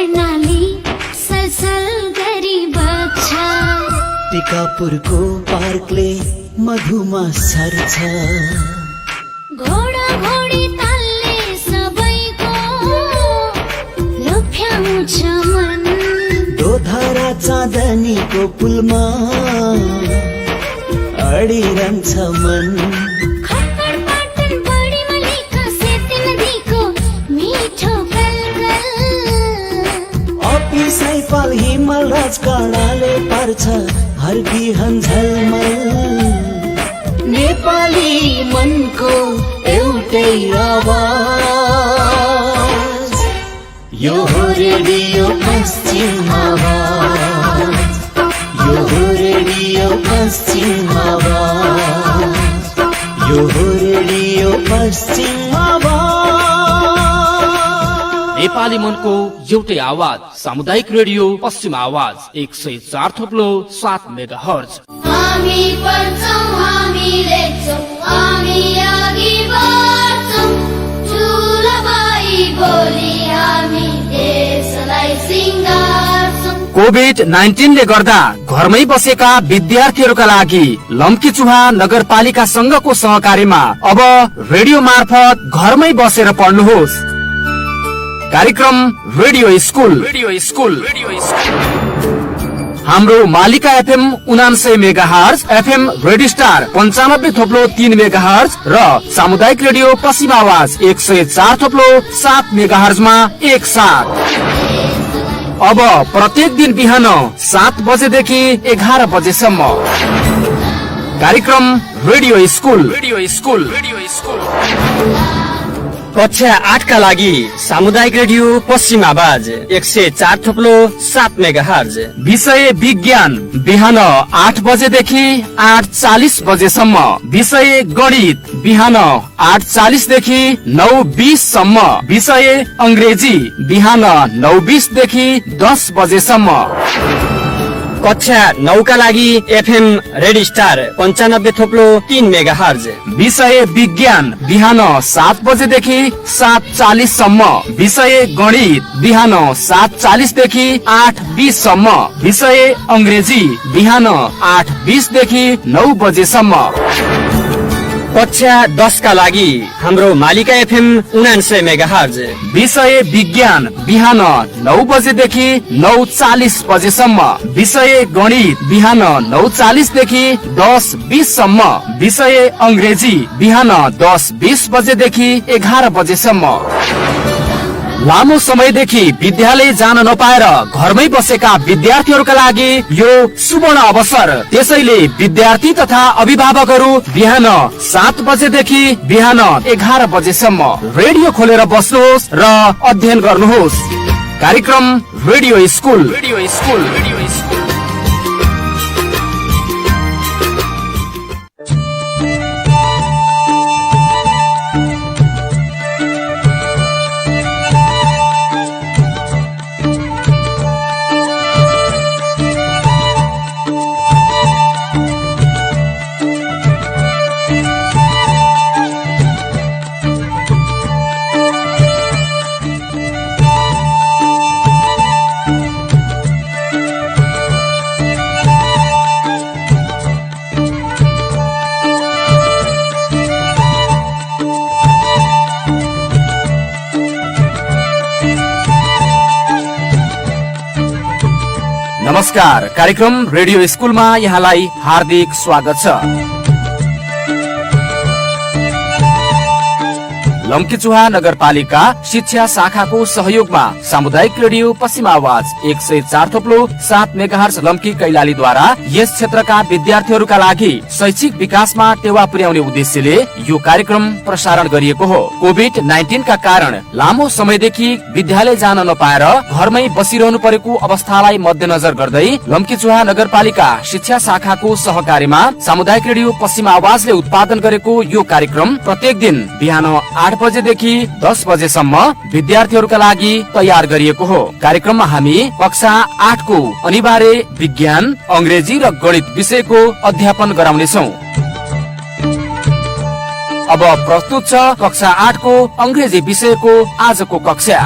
कर्णाली सलसल गरी बग्छ। टिकापुरको पार्कले मधुमा सर्छ। घोडा घोडी तालले सबैको लोभ्याउँछ मन। दोधारा चाँदनीको पुलमा अडिरहन्छ मन। खट्टर पाटन बढीमा लेख सेती नदीको मिठो गलगल। सैपाल हिमाल राजकाँडाले पार्छ हर बिहान झलमल। नेपाली मनको एउटै आवाज, यो हो रेडियो पश्चिम आवाज, यो हो रेडियो पश्चिम आवाज, यो हो रेडियो पश्चिम आवाज। नेपाली मनको एउटै आवाज सामुदायिक रेडियो पश्चिम आवाज 104.7 मेगाहर्ज। हामी पढ्छौं, हामी लेख्छौं, हामी अघि बढ्छौं। ठुलो भाइ बोली हामी देशलाई सिंगार्छौं। कोभिड-19 ले गर्दा घरमै बसेका विद्यार्थीहरूका लागि लम्कीचुहा नगरपालिकासँगको सहकारीमा अब रेडियो मार्फत घरमै बसेर पढ्नुहोस्। कार्यक्रम रेडियो स्कुल। हाम्रो मालिका FM 99 megahertz, FM radio star 95.3 megahertz र सामुदायिक रेडियो पश्चिम आवाज 104.7 मेगाहर्जमा एक साथ। अब प्रत्येक दिन बिहान 7 बजेदेखि 11 बजेसम्म कार्यक्रम रेडियो स्कुल। कक्षा 8 का लागि सामुदायिक रेडियो पश्चिम आवाज 104.7 मेगाहर्ज। विषय विज्ञान बिहान 8 बजेदेखि 8:40 बजेसम्म। विषय गणित बिहान 8:40 देखि 9:20 सम्म। विषय अंग्रेजी बिहान 9:20 देखि 10 बजेसम्म। कक्षा 9 का लागि एफएम रेडियो स्टार 95.3 मेगाहर्ज। विषय विज्ञान बिहान 7 बजेदेखि 7:40 सम्म। विषय गणित बिहान 7:40 देखि 8:20 सम्म। विषय अंग्रेजी बिहान 8:20 देखि 9 बजेसम्म। कक्षा 10 का लागि हाम्रो मालिका एफएम 99 मेगाहर्ज। विषय विज्ञान बिहान 9 बजेदेखि 9:40 बजेसम्म। विषय गणित बिहान 9:40 देखि 10:20 सम्म। विषय अंग्रेजी बिहान 10:20 बजेदेखि 11 बजेसम्म। लामो समयदेखि विद्यालय जान नपाएर घरमै बसेका विद्यार्थीहरूका लागि यो सुवर्ण अवसर। त्यसैले विद्यार्थी तथा अभिभावकहरू बिहान 7 बजेदेखि बिहान 11 बजेसम्म रेडियो खोलेर बस्नुहोस् र अध्ययन गर्नुहोस्। कार्यक्रम रेडियो स्कुल। नमस्कार, कार्यक्रम रेडियो स्कुलमा यहाँलाई हार्दिक स्वागत छ। लम्कीचुहा नगरपालिका शिक्षा शाखाको सहयोगमा सामुदायिक रेडियो पश्चिम आवाज 104.7 मेगाहर्ज लम्की कैलालीद्वारा यस क्षेत्रका विद्यार्थीहरूका लागि शैक्षिक विकासमा टेवा पुर्याउने उद्देश्यले यो कार्यक्रम प्रसारण गरिएको हो। कोभिड-19 का कारण लामो समयदेखि विद्यालय जान नपाएर घरमै बसिरहनु परेको अवस्थालाई मध्यनजर गर्दै लम्कीचुहा नगरपालिका शिक्षा शाखाको सहकारीमा सामुदायिक रेडियो पश्चिम आवाजले उत्पादन गरेको यो कार्यक्रम प्रत्येक दिन बिहान 8 बजेदेखि 10 बजेसम्म विद्यार्थीहरूका लागि तयार गरिएको हो। कार्यक्रममा हामी कक्षा 8 को अनिवार्य विज्ञान, अंग्रेजी र गणित विषयको अध्यापन गराउनेछौँ। अब प्रस्तुत छ कक्षा 8 को अंग्रेजी विषयको आजको कक्षा।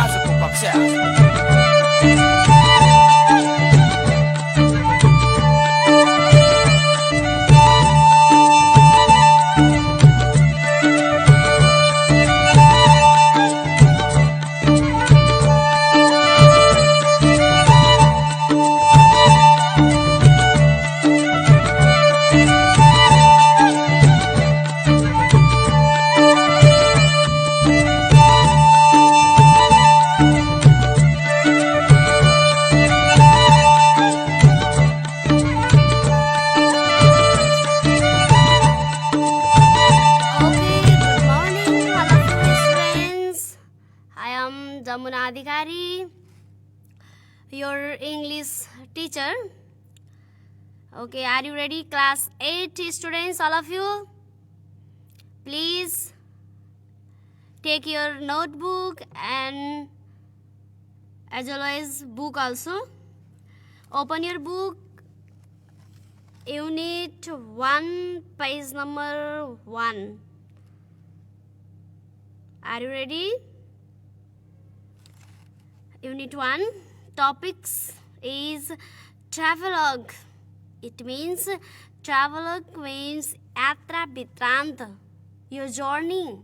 Archana Adhikari, your English teacher. Okay, are you ready? Class 8 students, all of you? Please take your notebook and as always book also. Open your book, unit 1, page number 1. Are you ready? Unit 1, topics is travelogue. It means travelogue means yatra vitrant, your journey.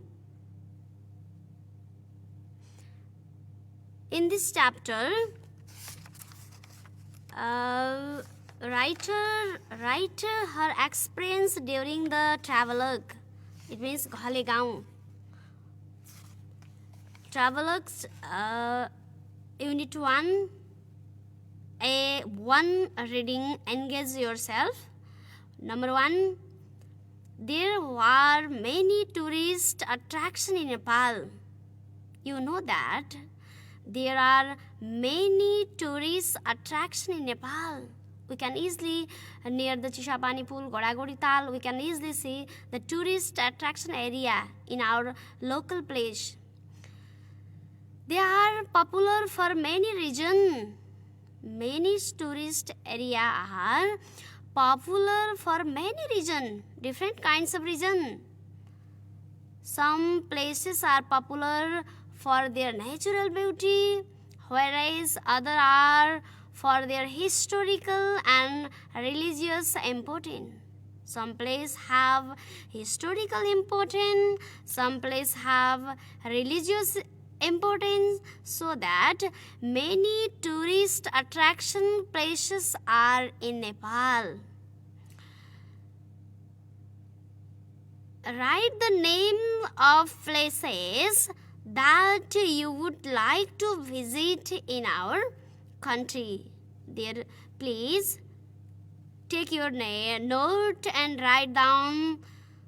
In this chapter, writer her experience during the travelogue. It means Ghale Gaon. Travelogues, unit 1, one reading, engage yourself. Number 1, there were many tourist attractions in Nepal. You know that there are many tourist attractions in Nepal. We can easily, near the Chishapani pool, Godagodi Tal, we can easily see the tourist attraction area in our local place. They are popular for many reasons. Many tourist areas are popular for many reasons, different kinds of reasons. Some places are popular for their natural beauty, whereas others are for their historical and religious importance. Some places have historical importance, some places have religious importance, so that many tourist attraction places are in Nepal. Write the name of places that you would like to visit in our country. There, please take your note and write down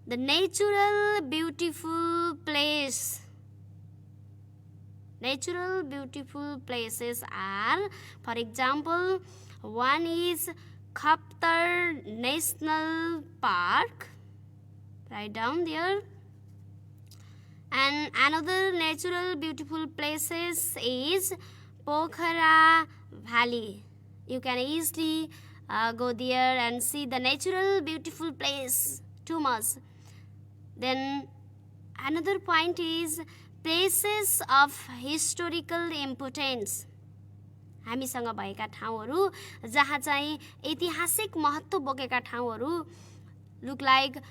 the natural beautiful place. Natural beautiful places are, for example, one is Khaptar National Park. Write down there. And another natural beautiful places is Pokhara Valley. You can easily go there and see the natural beautiful place too much. Then another point is places of historical importance. हामीसँग भएका ठाउँहरू जहाँ चाहिँ ऐतिहासिक महत्त्व बोकेका ठाउँहरू, look like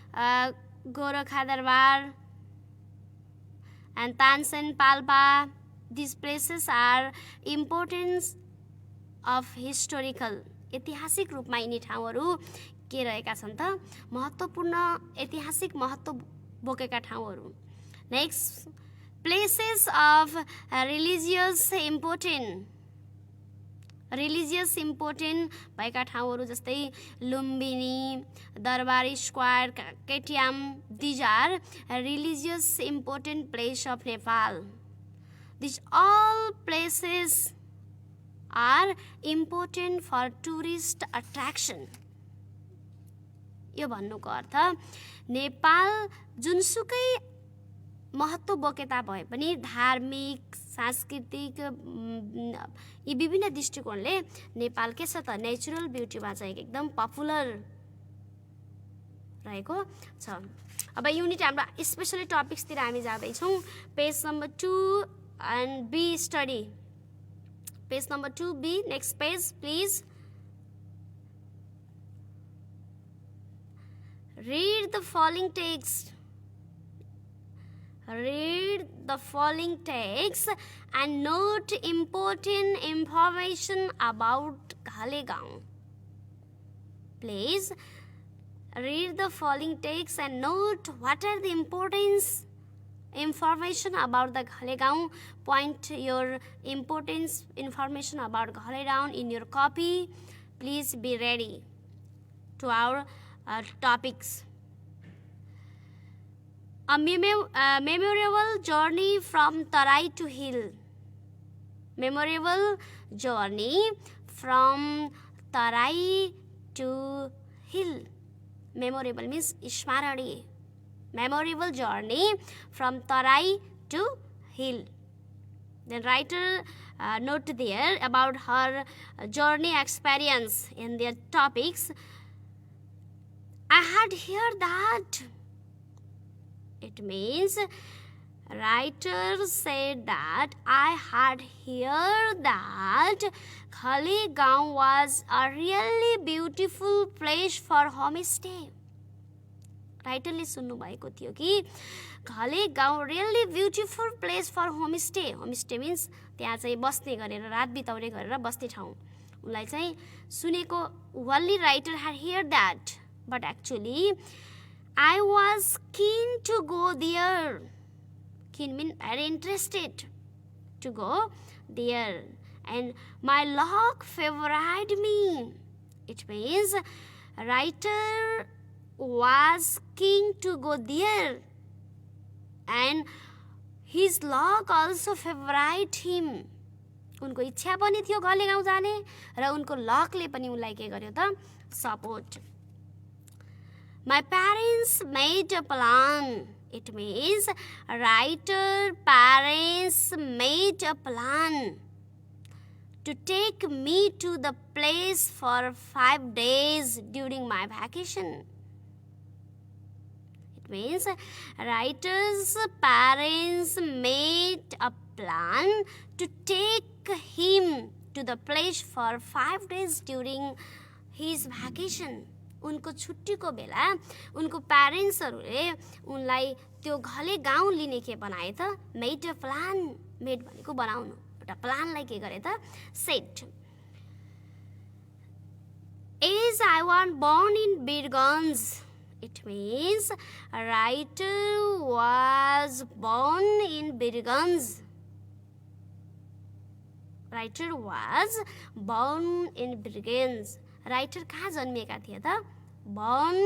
Gorakha Darbar and Tansen Palpa. These places are importance of historical. ऐतिहासिक रूपमा यिनी ठाउँहरू के रहेका छन् त, महत्त्वपूर्ण ऐतिहासिक महत्त्व बोकेका ठाउँहरू. Next, places of religious importance. Religious important भएका ठाउँहरू जस्तै लुम्बिनी, दरबार square, केटियाम, these are religious important place of Nepal. These all places are important for tourist attraction. यो भन्नुको अर्थ नेपाल जुनसुकै महत्त्व बोकेता भए पनि धार्मिक, सांस्कृतिक यी विभिन्न दृष्टिकोणले नेपाल के छ त नेचुरल ब्युटीमा चाहिँ एकदम पपुलर रहेको छ. अब युनिट हाम्रो स्पेशली टपिक्सतिर हामी जाँदैछौँ. Page number 2 and B study. Page number 2B, next page please. Read the following text. Read the following text and note important information about Ghale Gaon. Please read the following text and note what are the importance information about the Ghale Gaon. Point your importance information about Ghale Gaon in your copy. Please be ready to our topics. A memorable journey from Tarai to Hill. memorable journey from Tarai to hill. Memorable means स्मरणीय. Memorable journey from Tarai to hill. Then writer note there about her journey experience in their topics. I had heard that. It means writer said that I had heard that Khalegaon was a really beautiful place for homestay. राइटरले सुन्नुभएको थियो कि खलेगाउँ really beautiful place for homestay. Homestay means त्यहाँ चाहिँ बस्ने गरेर रात बिताउने गरेर बस्ने ठाउँ. उनलाई चाहिँ सुनेको only writer had hear that, but actually I was keen to go there. Keen mean very interested to go there and my luck favourite me. It means writer was keen to go there and his luck also favored him. उनको इच्छा पनि थियो खलेगाउँ जाने र उनको लकले पनि उनलाई के गर्यो त support. My parents made a plan. It means writer parents made a plan to take me to the place for 5 days during my vacation. It means writer's parents made a plan to take him to the place for 5 days during his vacation. उनको छुट्टीको बेला उनको प्यारेन्ट्सहरूले उनलाई त्यो खलेगाउँ लिने के बनाए त मेड अ प्लान. मेड भनेको बनाउनु, एउटा प्लानलाई के गरे त set. As I was born in Birganj. It means a writer was born in Birganj. Writer was born in Birganj. Writer कहाँ जन्मिएका थिए त? Born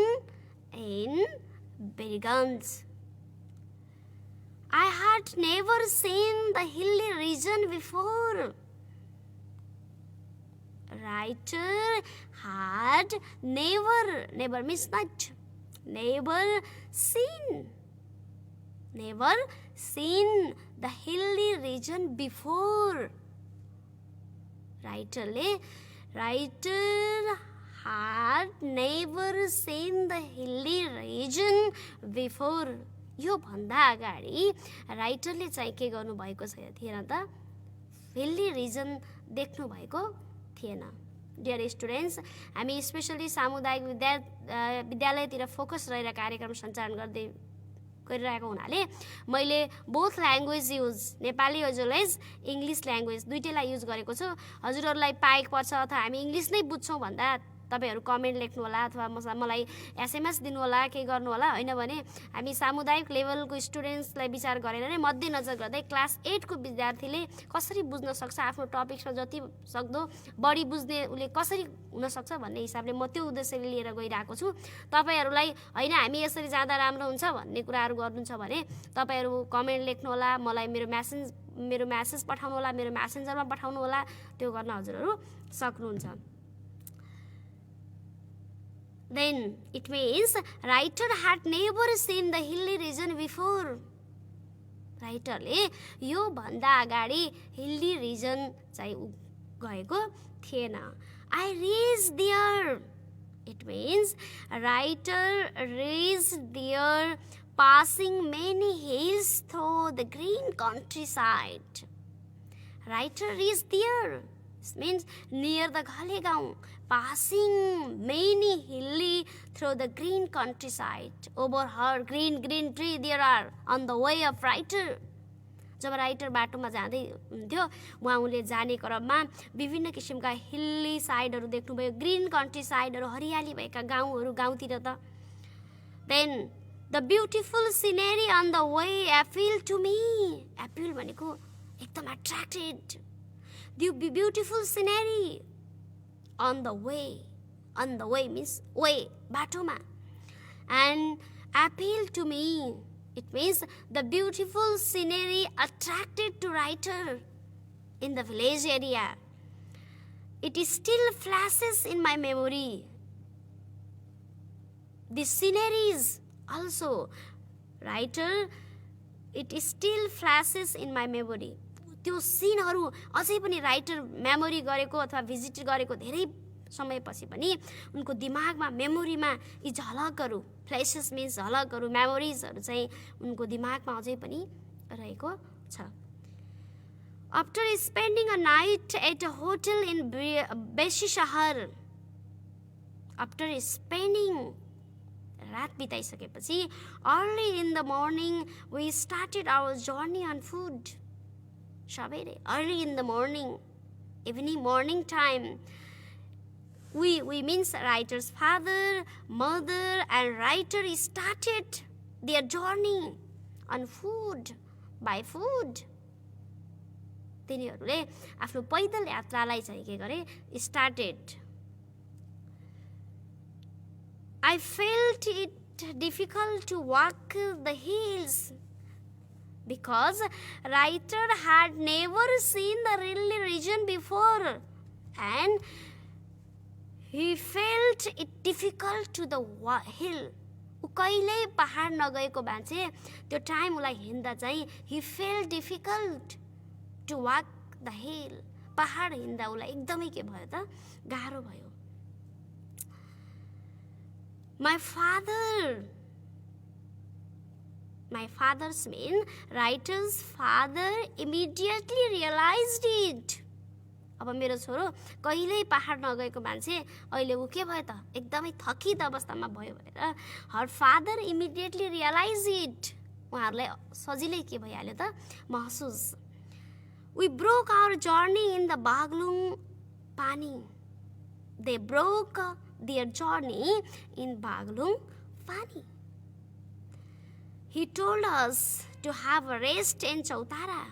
in Birganj. I had never seen the hilly region before. Writer had never means not. Never seen the hilly region before. Writer had never seen the hilly region before. यो भन्दा अगाडि राइटरले चाहिँ के गर्नु भएको थिएन त? हिल्ली रिजन देख्नु भएको थिएन. डियर स्टुडेन्ट्स, हामी स्पेसली सामुदायिक विद्यालयतिर फोकस रहेर कार्यक्रम सञ्चालन गरिरहेको हुनाले मैले both language use, Nepali as well as English language दुईटैलाई युज गरेको छु. हजुरहरूलाई पाएको पर्छ अथवा हामी इङ्ग्लिस नै बुझ्छौँ भन्दा तपाईहरु कमेन्ट लेख्नु होला अथवा मलाई एसएमएस दिनु होला, के गर्नु होला. हैन भने हामी सामुदायिक लेभलको स्टुडेन्ट्सलाई विचार गरेर नै मध्यनजर गर्दै क्लास 8 को विद्यार्थीले कसरी बुझ्न सक्छ, आफ्नो टपिकमा जति सक्दो बढी बुझ्ने उले कसरी हुन सक्छ भन्ने हिसाबले म त्यो उद्देश्यले लिएर गइराको छु. तपाईहरुलाई हैन हामी यसरी जाँदा राम्रो हुन्छ भन्ने कुराहरु गर्नुहुन्छ भने तपाईहरु कमेन्ट लेख्नु होला, मलाई मेरो मेसेज पठाउनु होला, मेरो मेसेन्जरमा पठाउनु होला. त्यो गर्न हजुरहरु सक्नुहुन्छ. Then it means writer had never seen the hilly region before. Writer ले यो भन्दा अगाडि हिल्ली रिजन चाहिँ गएको थिएन. I reached there. It means writer reached there passing many hills through the green countryside. Writer reached there. This means near the Khalegaon, passing many hilly through the green countryside. Over her green tree there are on the way of writer. जब writer बाटोमा जाँदै हुन्थ्यो उहाँ उनले जाने क्रममा विभिन्न किसिमका हिल्ली साइडहरु देख्नुभयो, ग्रीन कन्ट्री साइडहरु, हरियाली भएका गाउँहरु, गाउँतिर त. Then the beautiful scenery on the way appealed to me. Appeal भनेको एकदम attracted. The beautiful scenery on the way. On the way means way, batoma. And appealed to me. It means the beautiful scenery attracted to writer. in the village area. It still flashes in my memory. The sceneries also, writer, it still flashes in my memory. त्यो सिनहरू अझै पनि writer memory गरेको अथवा visit गरेको धेरै समयपछि पनि उनको दिमागमा मेमोरीमा यी झलकहरू, फ्ल्यासेस मिन्स झलकहरू, मेमोरिजहरू चाहिँ उनको दिमागमा अझै पनि रहेको छ. After spending a night at a hotel in Besishahar, after spending रात बिताइसकेपछि early in the morning we started our journey on foot. सबैले early in the morning, evening, morning time, we means writer's father, mother and writer started their journey on foot, by foot. तिनीहरूले आफ्नो पैदल यात्रालाई चाहिँ के गरे, started. I felt it difficult to walk the hills because writer had never seen the Rilli region before and he felt it difficult to the hill. उ कहिल्यै पहाड नगएको मान्छे त्यो टाइम उलाई हिँड्दा चाहिँ he felt difficult to walk the hill. पहाड हिँड्दा उलाई एकदमै के भयो त, गाह्रो भयो. My father's mean writer's father immediately realized it. अब मेरो छोरो कहिल्यै पहाड नगएको मान्छे अहिले उ के भयो त, एकदमै थकित अवस्थामा भयो भनेर her father immediately realized it. उहाँहरूलाई सजिलै के भइहाल्यो त, महसुस. We broke our journey in the Baglung Pani. They broke their journey in Baglung Pani. He told us to have a rest in Chaudhara.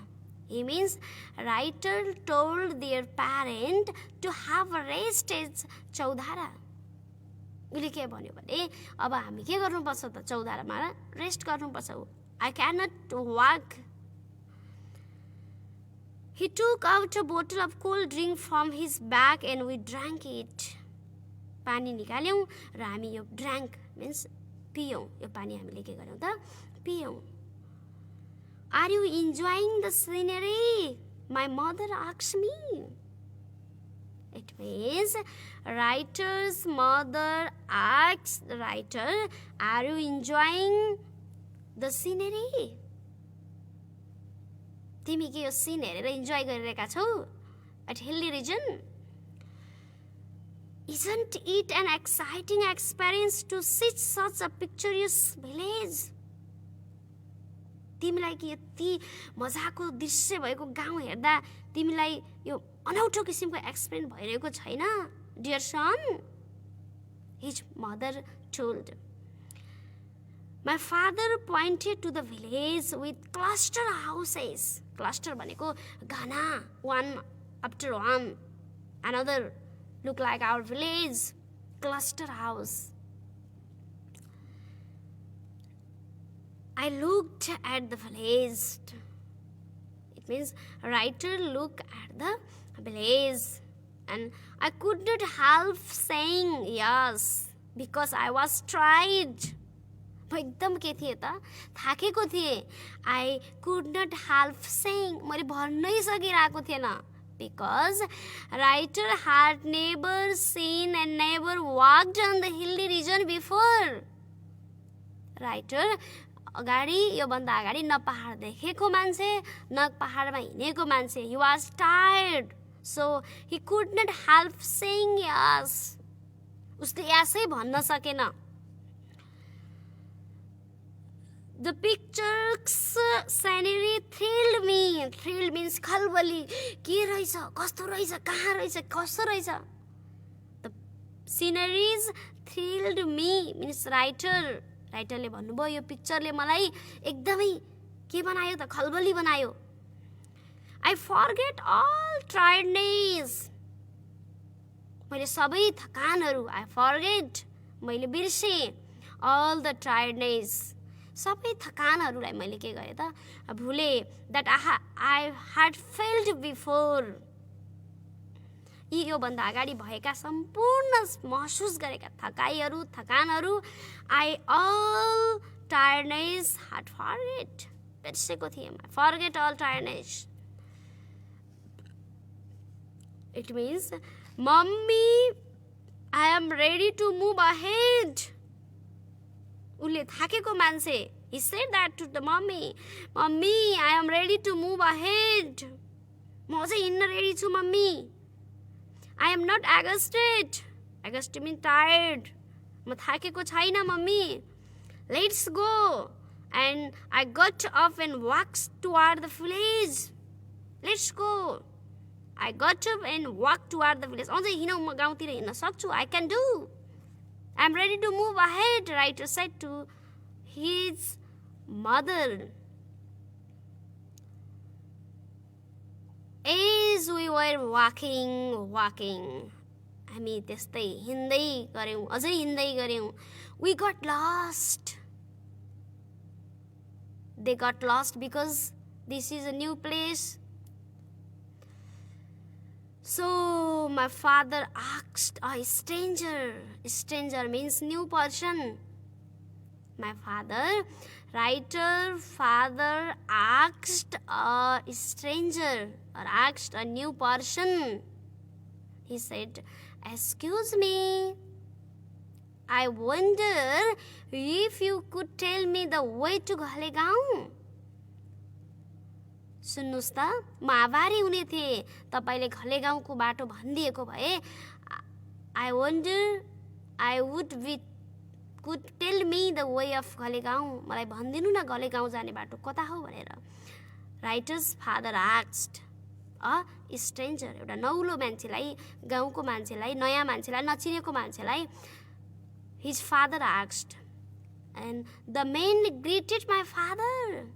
He means writer told their parent to have a rest in Chaudhara. उसले के भन्यो भने अब हामी के गर्नुपर्छ त, चौधारामा rest गर्नुपर्छ. I cannot walk. He took out a bottle of cold drink from his bag and we drank it. पानी निकाल्यौं र हामी यो ड्राङ्क मिन्स पियौं. यो पानी हामीले के गर्यौं त, पियौं. Are you enjoying the scenery? My mother asked me. It means writer's mother asks the writer, are you enjoying the scenery? तिमी के यो सिन हेरेर इन्जोय गरिरहेका छौ at hilly region? Isn't it an exciting experience to see such a picturesque village? तिमीलाई के यति मजाको दृश्य भएको गाउँ हेर्दा तिमीलाई यो अनौठो किसिमको एक्सपिरियन्स भइरहेको छैन? Dear son, his mother told. My father pointed to the village with cluster houses. Cluster भनेको घना, one after one. Another look like our village, cluster house. I looked at the village. It means writer look at the village and I could not help saying yes because I was tired. म एकदम के थिएँ त, थाकेको थिएँ. I could not help saying, मैले भन्नै सकिरहेको थिएन. Because writer had never seen and never walked on the hilly region before. Writer अगाडि यो भन्दा अगाडि न पहाड देखेको मान्छे न पहाडमा हिँडेको मान्छे. He was tired, so he could not help saying yes. उसले यसै भन्न सकेन. The picture's scenery thrilled me. Thrilled means खलबली. के रहेछ, कस्तो रहेछ, कहाँ रहेछ, कसो रहेछ. The sceneries thrilled me means writer. राइटरले भन्नुभयो यो पिक्चरले मलाई एकदमै के बनायो त, खलबली बनायो. I forget all tiredness. मैले सबै थकानहरू, I forget, मैले बिर्सेँ all the tiredness. सबै थकानहरूलाई मैले के गरेँ त भुले that I had felt before. योभन्दा अगाडि भएका सम्पूर्ण महसुस गरेका थकाइहरू थकानहरू I all tiredness had forget, बिर्सेको थिएँ। Forget all tiredness. It means mummy I am ready to move ahead. उसले थाकेको मान्छे, he said that to the mommy, mummy I am ready to move ahead. म चाहिँ हिँड्न रेडी छु mummy. I am not exhausted, exhausted mean tired, म थाकेको छैन mummy. Let's go. And I got up and walks toward the village. Let's go. I got up and walked toward the village. अझै हिँडौँ, म गाउँतिर हिँड्न सक्छु। I can do. I'm ready to move ahead, writer said to his mother. As we were walking, हामी त्यस्तै हिँड्दै गऱ्यौँ, अझै हिँड्दै गऱ्यौँ। We got lost. They got lost because this is a new place. So my father asked a stranger. Stranger means new person. My father asked a stranger or asked a new person. He said, excuse me, I wonder if you could tell me the way to Ghalegaon. सुन्नुस् त, म आभारी हुने थिएँ तपाईँले घलेगाउँको बाटो भनिदिएको भए। I wonder I would be could tell me the way of घलेगाउँ, मलाई भनिदिनु न घलेगाउँ जाने बाटो कता हो भनेर। Writer's father asked a stranger, एउटा नौलो मान्छेलाई, गाउँको मान्छेलाई, नयाँ मान्छेलाई, नचिनेको मान्छेलाई his father asked and the men greeted my father.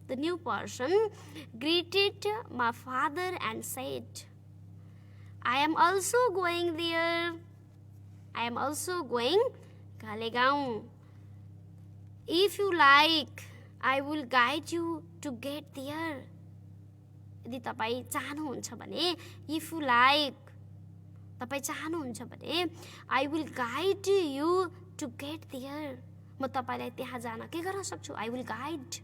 The new person greeted my father and said, I am also going there. I am also going Ghalegaon. If you like, I will guide you to get there. यदि तपाईँ चाहनुहुन्छ भने, if you like, तपाईँ चाहनुहुन्छ भने, I will guide you to get there. म तपाईँलाई त्यहाँ जान के गर्न सक्छु? I will guide.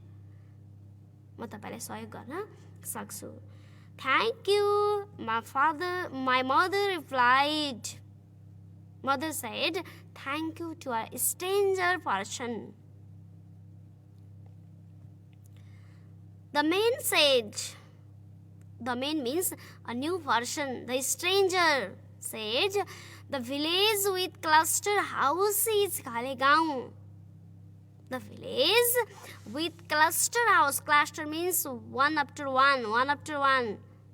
म तपाईलाई सहयोग गर्न सक्छु। Thank you, my mother replied. Mother said, thank you to a stranger person. The man said, the man means a new person. The stranger said, the village with cluster house is Ghalegaon. The village with cluster house. Cluster means one after one.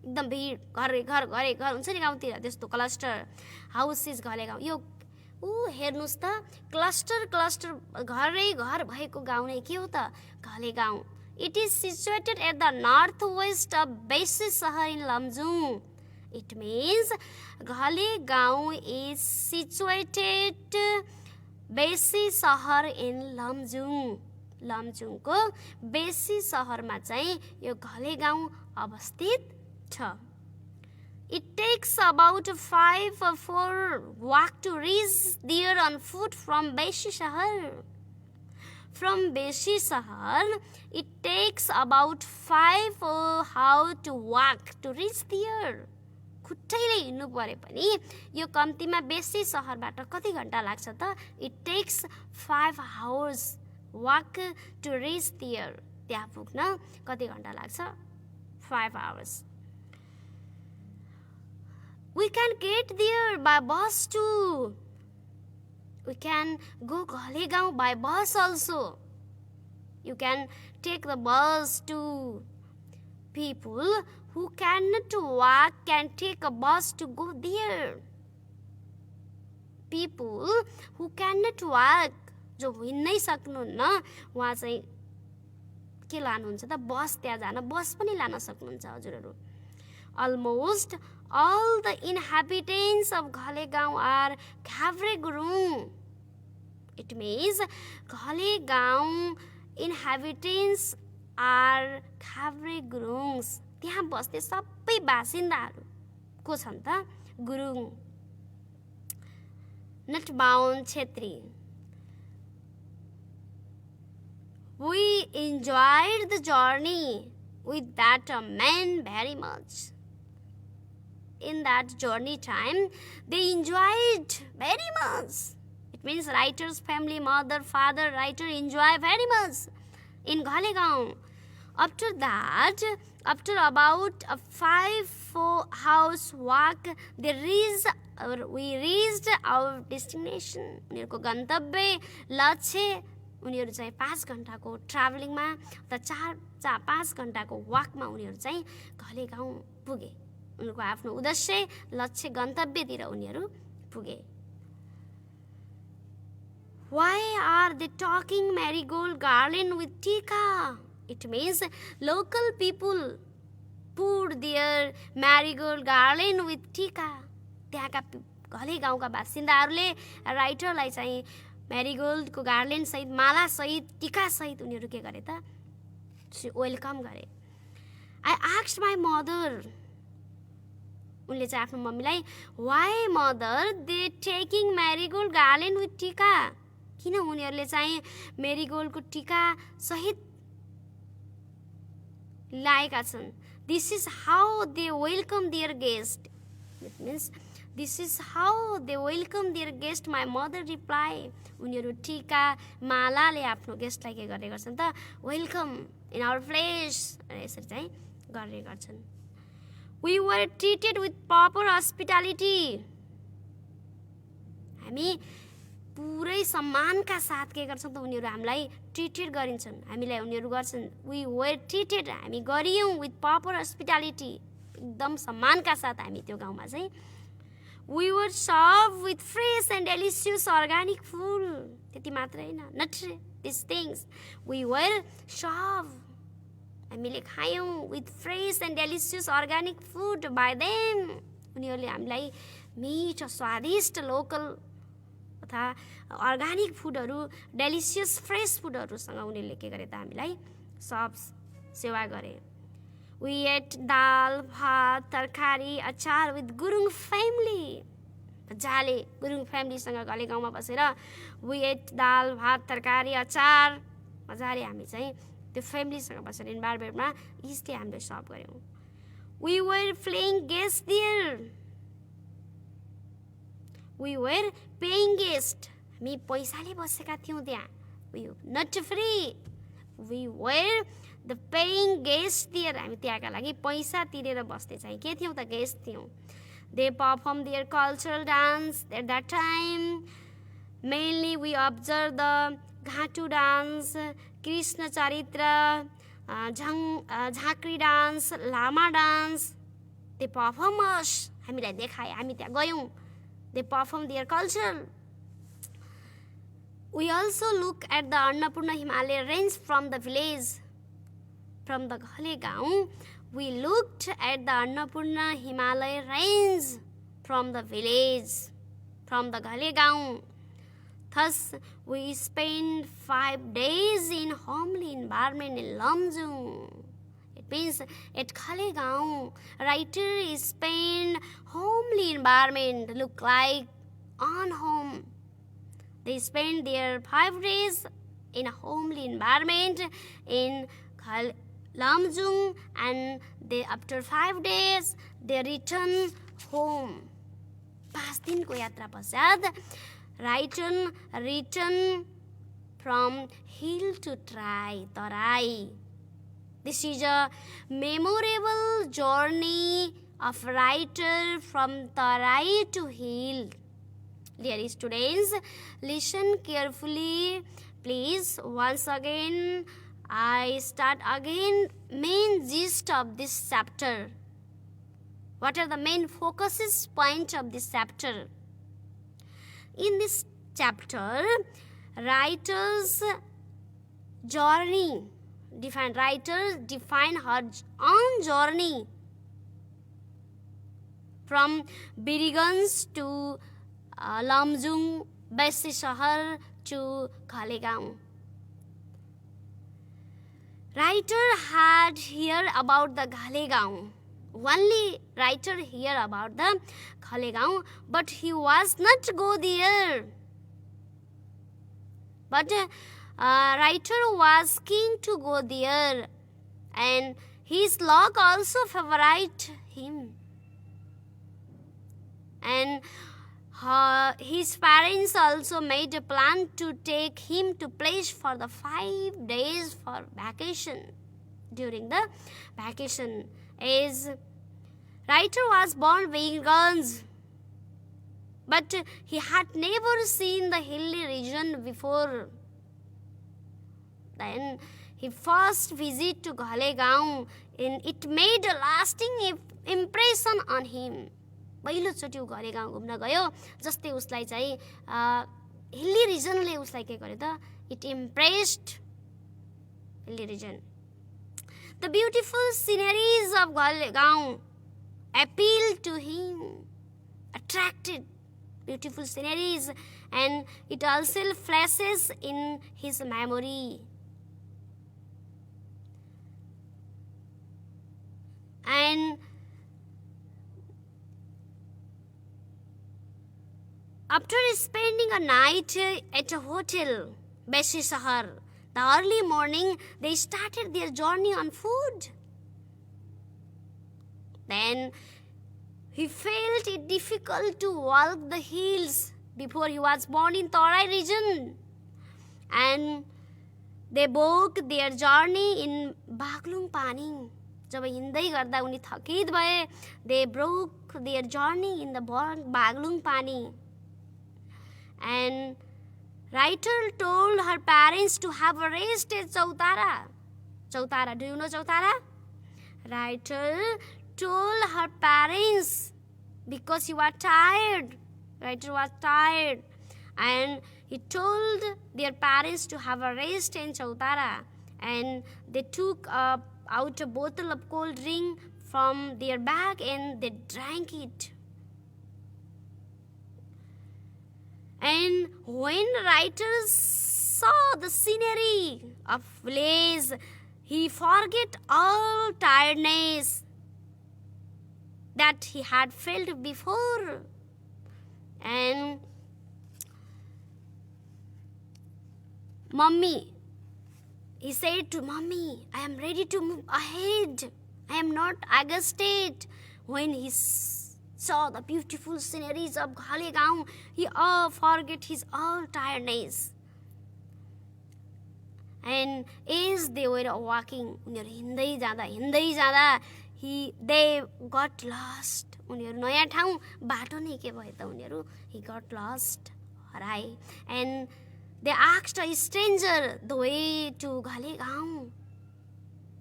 एकदम भिड, घरै घर हुन्छ नि गाउँतिर, त्यस्तो cluster house is घलेगाउँ। यो हेर्नुहोस् त, क्लस्टर घरै घर भएको गाउँ नै के हो त? घलेगाउँ। It is situated at the north west of Besisahar in Lamjung. It means घलेगाउँ is situated Besisahar in Lamjung. लमजुङको बेसी सहरमा चाहिँ यो घलेगाउँ अवस्थित छ। It takes about 5 or 4 walk to reach there on foot from Beshi Shahar. From Beshi Shahar, it takes about 5 how to walk to reach there. खुट्टैले हिँड्नु परे पनि यो कम्तीमा बेसी सहरबाट कति घण्टा लाग्छ त? It takes 5 hours walk to reach there. त्यहाँ पुग्न कति घण्टा लाग्छ? 5 hours. We can get there by bus too. We can go Ghalegaon by bus also. You can take the bus too. People who cannot walk can take a bus to go there. People who cannot walk, जो हिँड्नै सक्नुहुन्न, उहाँ चाहिँ के लानुहुन्छ त? बस त्यहाँ जान बस पनि लान सक्नुहुन्छ हजुरहरू। Almost all the inhabitants of Ghalegaon are Ghavre Gurung. It means Ghalegaon inhabitants are Khavre Gurungs. त्यहाँ बस्ने सबै बासिन्दाहरू को छन् त? Gurung. नटबाउन Chhetri. We enjoyed the journey with that man very much. In that journey time, they enjoyed very much. It means writer's family, mother, father, writer enjoy very much in Ghalegaon. After that, after about a 5 hours walk, we reached our destination. उनीहरूको गन्तव्य लक्ष्य उनीहरू चाहिँ 5 घण्टाको ट्राभलिङमा त 5 घण्टाको वाकमा उनीहरू चाहिँ घलेगाउँ पुगे. उनीहरूको आफ्नो उद्देश्य लक्ष्य गन्तव्यतिर उनीहरू पुगे. Why are they talking marigold garland with tika? It means local people put their marigold garland with tika. त्यहाँका घलेगाउँका बासिन्दाहरूले राइटरलाई चाहिँ म्यारिगोल्डको गार्लेन्ड सहित माला सहित टिका सहित उनीहरू के गरे त? वेलकम गरे. I asked my mother. उनले चाहिँ आफ्नो मम्मीलाई, why mother they taking marigold garland with tika? किन उनीहरूले चाहिँ मेरीगोल्डको टिका सहित लाएका छन्? This is how they welcome their guest. It means this is how they welcome their guest. My mother reply. उनीहरू टिका मालाले आफ्नो गेस्टलाई के गर्ने गर्छन् त? वेलकम इन आवर प्लेस यसरी चाहिँ गर्ने गर्छन्. We were treated with proper hospitality. हामी पुरै सम्मानका साथ के गर्छन् त? उनीहरू हामीलाई ट्रिटेड गरिन्छन्, हामीलाई उनीहरू गर्छन्. We were treated, हामी गरियौँ with proper hospitality. एकदम सम्मानका साथ हामी त्यो गाउँमा चाहिँ. We were served with fresh and delicious organic food. त्यति मात्र हैन, not these things. We were served, हामीले खायौँ with fresh and delicious organic food by them. उनीहरूले हामीलाई मिठो स्वादिष्ट लोकल तथा अर्गानिक फुडहरू, डेलिसियस फ्रेस फुडहरूसँग उनीहरूले के गरे त? हामीलाई सब सेवा गरे. We ate दाल, भात, तरकारी, अचार with गुरुङ family. मजाले गुरुङ फ्यामिलीसँग घलेगाउँमा बसेर we ate दाल, भात, तरकारी, अचार मजाले हामी चाहिँ त्यो फ्यामिलीसँग बसेर इन्भाइरोमेन्टमा इजली हामीले सर्भ गऱ्यौँ. We were playing guests there. We were paying guest. हामी पैसाले बसेका थियौँ त्यहाँ. We not free. We were the paying guest there. हामी त्यहाँका लागि पैसा तिरेर बस्ने चाहिँ के थियौँ त? गेस्ट थियौँ. They performed their cultural dance at that time. Mainly we observed the Ghatu dance, Krishna चरित्र, झाँक्री dance, Lama dance. They perform us. हामीलाई देखाए, हामी त्यहाँ गयौँ. They perform their culture. We also look at the Annapurna Himalaya range from the village. From the Ghalegaon, we looked at the Annapurna Himalaya range from the village, from the Ghalegaon. Thus, we spent 5 days in homely environment in Lamjung. It means at Ghalegaon, writer spend homely environment, look like on home. They spend their 5 days in a homely environment in Lamjung, and they after 5 days they return home. 5 दिनको यात्रा पश्चात return from hill to Tarai. This is a memorable journey of writer from Tarai to hill. Dear students, listen carefully. Please, once again, I start again main gist of this chapter. What are the main focuses point of this chapter? In this chapter, writer's journey, writer define her own journey from Birigans to Lamjung, Baisi Shahar to Ghalegaon. writer had heard about the Ghalegaon. Only writer hear about the Ghalegaon, but he was not go there. But writer was keen to go there, and his luck also favorite him. And his parents also made a plan to take him to place for the 5 days for vacation. During the vacation, as writer was born vegans, but he had never seen the hilly region before. Then he first visit to Ghalegaon, and it made a lasting impression on him. पहिलोचोटि ऊ घलेगाउँ घुम्न गयो, जस्तै उसलाई चाहिँ hilly रिजनले उसलाई के गर्यो त, it impressed hilly region. The beautiful sceneries of Ghalegaon appealed to him, attracted beautiful sceneries, and it also flashes in his memory. And after spending a night at a hotel, Beshi Sahar, the early morning, they started their journey on foot. Then he felt it difficult to walk the hills before he was born in Tarai region. And they broke their journey in Baglung Pani. जब हिँड्दै गर्दा उनी थकित भए, they broke their journey in the Baglung Pani. And writer told her parents to have a rest at Chautara. Chautara, do you know Chautara? Writer told her parents because he was tired. Writer was tired, and he told their parents to have a rest in Chautara. And they took out a bottle of cold drink from their bag and they drank it. And when writers saw the scenery of village, he forget all tiredness that he had felt before. And Mummy, he said to Mummy, I am ready to move ahead. I am not exhausted. When he saw the beautiful sceneries of Ghalegaon, he forget his all tiredness. And as they were walking, they got lost. He got lost. And they asked a stranger the way to Ghalegaon.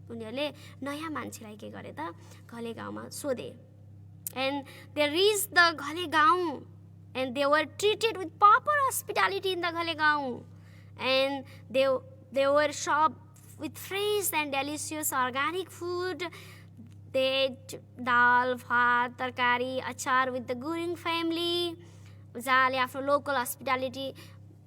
उनीहरूले नयाँ मान्छेलाई के गरे त घलेगाउँमा सोधे. And they reached the Ghalegaon, and they were treated with proper hospitality in the Ghalegaon. And they were served with fresh and delicious organic food. They ate dal, bhat, tarkari, achar with the Guring family. जहाँले आफ्नो local hospitality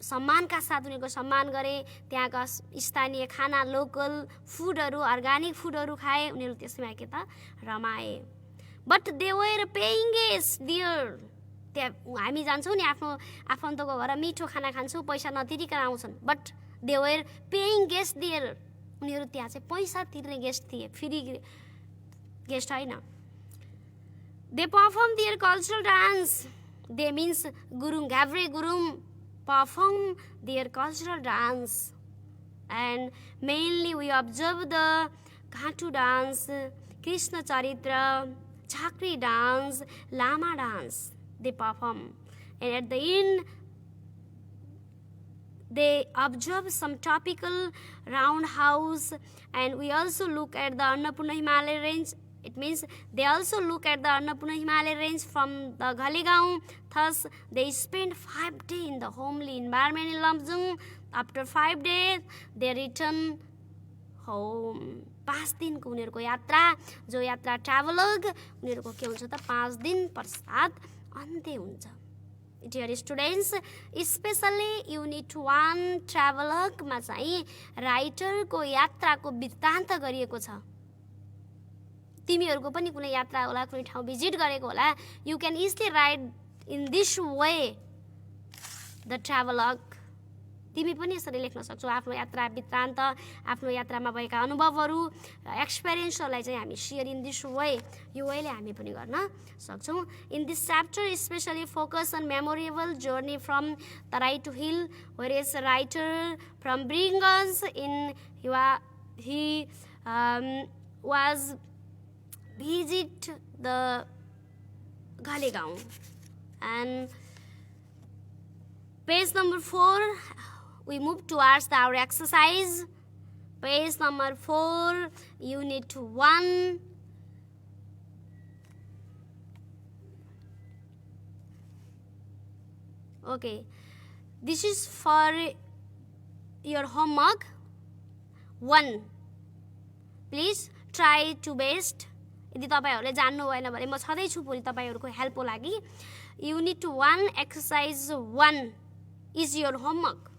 सम्मानका साथ उनीहरूको सम्मान गरे. त्यहाँका स्थानीय खाना, local फुडहरू, अर्गानिक फुडहरू खाए. उनीहरू त्यसमा के त रमाए. But they were paying guest dear. त्यहाँ हामी जान्छौँ नि आफ्नो आफन्तको घर मिठो खाना खान्छौँ, पैसा नतिरिकन आउँछन्. But they were paying guest dear. उनीहरू त्यहाँ चाहिँ पैसा तिर्ने गेस्ट थिए, फ्री गेस्ट होइन. They perform their cultural dance. They means Gurung, every Gurung perform their cultural dance. And mainly we observe the Ghatu dance, Krishna Charitra, Chakri dance, Lama dance. They perform. And at the end, they observe some topical roundhouse. And we also look at the Annapurna Himalaya range. It means they also look at the Annapurna Himalaya range from the Ghalegaon. Thus, they spend 5 days in the homely environment in Lamjung. After 5 days, they return home. 5 दिनको उनीहरूको यात्रा, जो यात्रा ट्राभलग उनीहरूको के हुन्छ त 5 दिन पश्चात अन्त्य हुन्छ. डियर स्टुडेन्ट्स, स्पेसल्ली युनिट 1 ट्राभलगमा चाहिँ राइटरको यात्राको वृत्तान्त गरिएको छ। तिमीहरूको पनि कुनै यात्रा होला, कुनै ठाउँ भिजिट गरेको होला, you can easily write in this way the travelogue. तिमी पनि यसरी लेख्न सक्छौ आफ्नो यात्रा वृत्तान्त, आफ्नो यात्रामा भएका अनुभवहरू, एक्सपिरियन्सहरूलाई चाहिँ हामी सेयर इन दिस वे, यो वेले हामी पनि गर्न सक्छौँ। In this chapter specially focus on memorable journey from Terai to hill, where is writer from brings in he was visit the Galegaon. And page number 4, we move towards our exercise. Page number 4, unit 1. Okay, this is for your homework 1. Please try to best. यदि तपाईहरुले जान्नु भएन भने म छदै छु भोलि तपाईहरुको हेल्पको लागि। Unit 1 exercise 1 is your homework.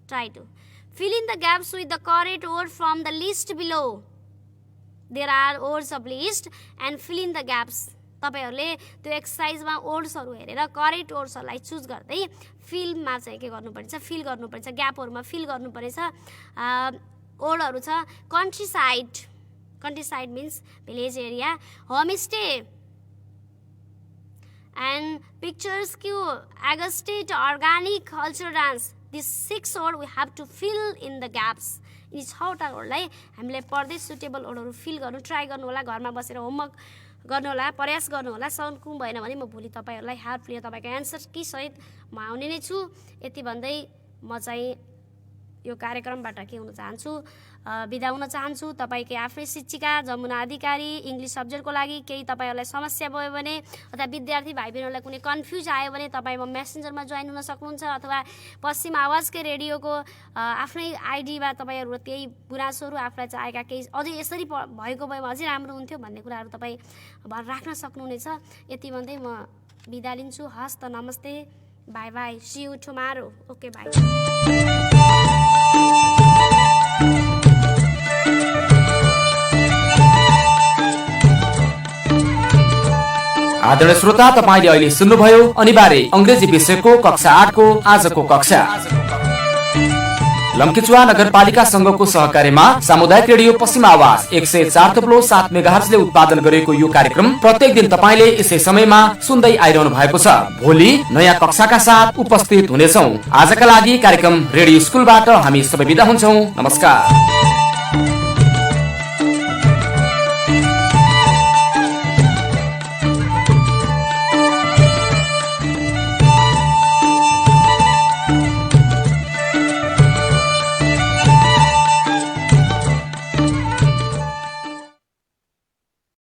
Try to fill in the gaps with the correct word from the list below. There are words of list and fill in the gaps. तपाईहरुले त्यो एक्सरसाइजमा वर्ड्सहरु हेरेर करेक्ट वर्ड्सहरुलाई चुज गर्दै फिलमा चाहिँ के गर्नुपर्छ, feel गर्नुपर्छ, ग्यापहरुमा feel गर्नुपर्छ। वर्डहरु छ कन्ट्रीसाइड, countryside means village area, homestay, and pictures queue, agustate, organic, cultural dance. These 6 words we have to fill in the gaps. यी 6 वर्डलाई हामीले पढ्दै सुटेबल वर्डहरु फिल गर्नु ट्राई गर्नु होला, घरमा बसेर होमवर्क गर्नु होला, प्रयास गर्नु होला। सक्नु भएन भने म भोलि तपाईहरुलाई हेल्प लिएर तपाईको आन्सर की सहित म आउने नै छु। यति भन्दै म चाहिँ यो कार्यक्रमबाट के हुन चाहन्छु, बिदा हुन चाहन्छु। तपाईकै आफ्नै शिक्षिका जमुना अधिकारी। इंग्लिश सब्जेक्टको लागि केही तपाईहरुलाई समस्या भयो भने अथवा विद्यार्थी भाइ बहिनीहरुलाई कुनै कन्फ्युज आयो भने तपाई म मेसेन्जरमा जोइन हुन सक्नुहुन्छ अथवा पश्चिम आवाजकै रेडियोको आफ्नै आइडीमा तपाईहरु त्यही गुनासोहरु आफुलाई चाहेका केही अझै यसरी भएको भए अझै राम्रो हुन्थ्यो भन्ने कुराहरु तपाई भर राख्न सक्नुहुनेछ। यति भन्दै म बिदा लिन्छु। हस्त नमस्ते, bye bye, see you tomorrow. Okay bye. आदरणीय श्रोता, तपाईले अहिले सुन्नुभयो अनिवार्य अंग्रेजी विषयको कक्षा 8 को आजको कक्षा। लम्कीचुवा नगरपालिका संघको सहकार्यमा सामुदायिक रेडियो पश्चिम आवाज 104.7 मेगाहर्जले उत्पादन गरेको यो कार्यक्रम प्रत्येक दिन तपाईले यसै समयमा सुन्दै आइरहनु भएको छ। भोलि नयाँ कक्षाका साथ उपस्थित हुनेछौं। आजका लागि कार्यक्रम रेडियो स्कुलबाट हामी सबै बिदा हुन्छौं। नमस्कार।